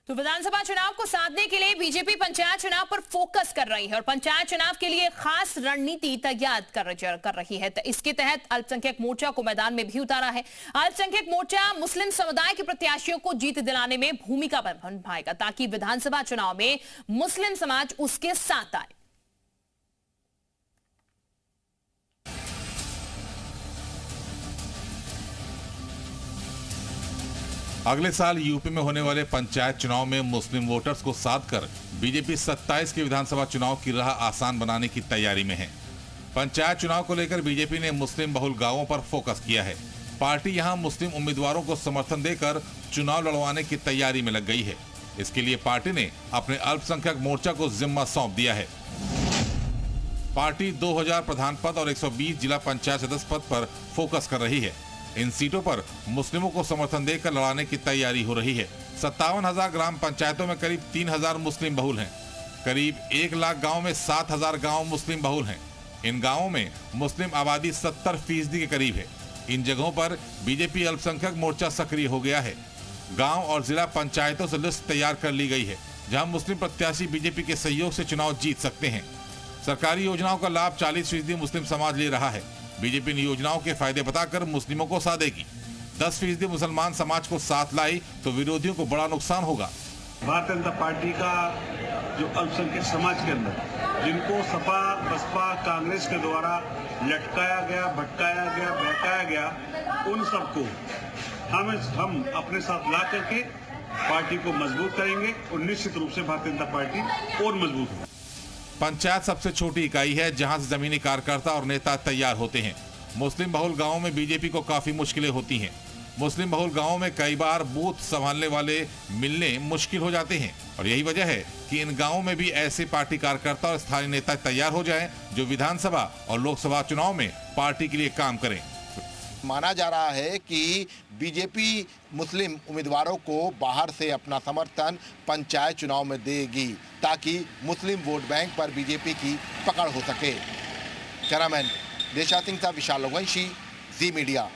तो विधानसभा चुनाव को साधने के लिए बीजेपी पंचायत चुनाव पर फोकस कर रही है और पंचायत चुनाव के लिए खास रणनीति तैयार कर रही है। इसके तहत अल्पसंख्यक मोर्चा को मैदान में भी उतारा है। अल्पसंख्यक मोर्चा मुस्लिम समुदाय के प्रत्याशियों को जीत दिलाने में भूमिका निभाएगा ताकि विधानसभा चुनाव में मुस्लिम समाज उसके साथ आए। अगले साल यूपी में होने वाले पंचायत चुनाव में मुस्लिम वोटर्स को साध कर बीजेपी 27 के विधानसभा चुनाव की राह आसान बनाने की तैयारी में है। पंचायत चुनाव को लेकर बीजेपी ने मुस्लिम बहुल गांवों पर फोकस किया है। पार्टी यहां मुस्लिम उम्मीदवारों को समर्थन देकर चुनाव लड़वाने की तैयारी में लग गई है। इसके लिए पार्टी ने अपने अल्पसंख्यक मोर्चा को जिम्मा सौंप दिया है। पार्टी 2000 प्रधान पद और 120 जिला पंचायत सदस्य पद पर फोकस कर रही है। इन सीटों पर मुस्लिमों को समर्थन देकर लड़ाने की तैयारी हो रही है। 57,000 ग्राम पंचायतों में करीब 3,000 मुस्लिम बहुल हैं। करीब 1 लाख गाँव में 7,000 गाँव मुस्लिम बहुल हैं। इन गाँवों में मुस्लिम आबादी 70% के करीब है। इन जगहों पर बीजेपी अल्पसंख्यक मोर्चा सक्रिय हो गया है। गाँव और जिला पंचायतों से लिस्ट तैयार कर ली गई है, जहाँ मुस्लिम प्रत्याशी बीजेपी के सहयोग से चुनाव जीत सकते हैं। सरकारी योजनाओं का लाभ 40% मुस्लिम समाज ले रहा है। बीजेपी इन योजनाओं के फायदे बताकर मुस्लिमों को साधेगी। 10% मुसलमान समाज को साथ लाई तो विरोधियों को बड़ा नुकसान होगा। भारतीय जनता पार्टी का जो अल्पसंख्यक समाज के अंदर जिनको सपा बसपा कांग्रेस के द्वारा लटकाया गया, भटकाया गया, बहकाया गया, उन सबको हम अपने साथ ला करके पार्टी को मजबूत करेंगे और निश्चित रूप से भारतीय जनता पार्टी और मजबूत होगी। पंचायत सबसे छोटी इकाई है जहां से जमीनी कार्यकर्ता और नेता तैयार होते हैं। मुस्लिम बहुल गांवों में बीजेपी को काफी मुश्किलें होती हैं। मुस्लिम बहुल गांवों में कई बार बूथ संभालने वाले मिलने मुश्किल हो जाते हैं और यही वजह है कि इन गांवों में भी ऐसे पार्टी कार्यकर्ता और स्थानीय नेता तैयार हो जाएं जो विधानसभा और लोकसभा चुनाव में पार्टी के लिए काम करें। माना जा रहा है कि बीजेपी मुस्लिम उम्मीदवारों को बाहर से अपना समर्थन पंचायत चुनाव में देगी ताकि मुस्लिम वोट बैंक पर बीजेपी की पकड़ हो सके। कैमरामैन देशा सिंह साहब, विशाल लोगवंशी, जी मीडिया।